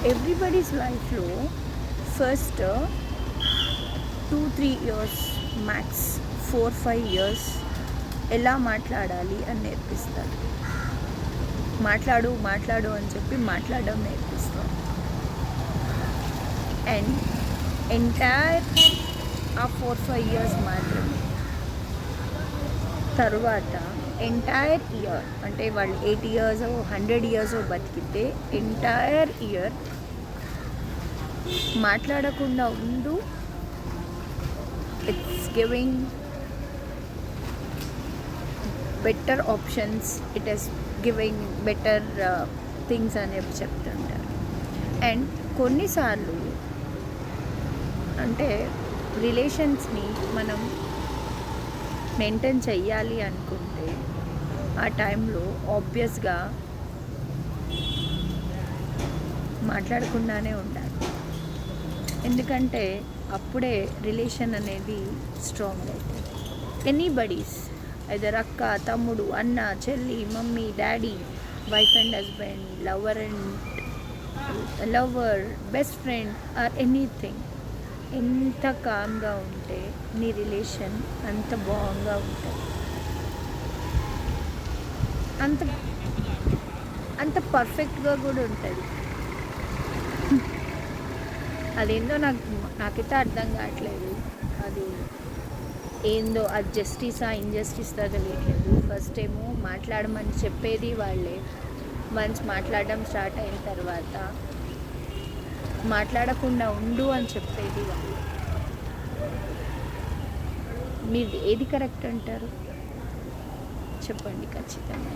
Everybody's లైఫ్లో first 2-3 years, max 4-5 years ఎలా మాట్లాడాలి అని నేర్పిస్తారు. మాట్లాడు మాట్లాడు అని చెప్పి మాట్లాడడం నేర్పిస్తారు. అండ్ ఎంటైర్ ఆ 4-5 ఇయర్స్ మాత్రమే. తర్వాత ఎంటైర్ ఇయర్ అంటే వాళ్ళు 80 ఇయర్స్ 100 ఇయర్స్ బతికితే ఎంటైర్ ఇయర్ మాట్లాడకుండా ఉండు. It's giving better options, it is giving better things అని చెప్తుంటారు. అండ్ కొన్నిసార్లు అంటే రిలేషన్స్ని మనం మెయింటైన్ చెయ్యాలి అనుకుంటే ఆ టైంలో ఆబ్వియస్గా మాట్లాడకుండానే ఉండాలి. ఎందుకంటే అప్పుడే రిలేషన్ అనేది స్ట్రాంగ్ అవుతుంది. ఎనీబడీస్ ఐదర్ అక్క, తమ్ముడు, అన్న, చెల్లి, mummy, daddy, wife and husband, lover, best friend or anything, ఎంత కామ్గా ఉంటే నీ రిలేషన్ అంత బాగుంగా ఉంటుంది, అంత అంత పర్ఫెక్ట్గా కూడా ఉంటుంది. అదేందో నాకైతే అర్థం కావట్లేదు. అది ఏందో, అది జస్టిసా ఇంజస్టిసా తెలియట్లేదు. ఫస్ట్ ఏమో మాట్లాడమని చెప్పేది వాళ్ళే, వన్స్ మాట్లాడడం స్టార్ట్ అయిన తర్వాత మాట్లాడకుండా ఉండు అని చెప్పేది వాళ్ళు. మీరు ఏది కరెక్ట్ అంటారు చెప్పండి ఖచ్చితంగా.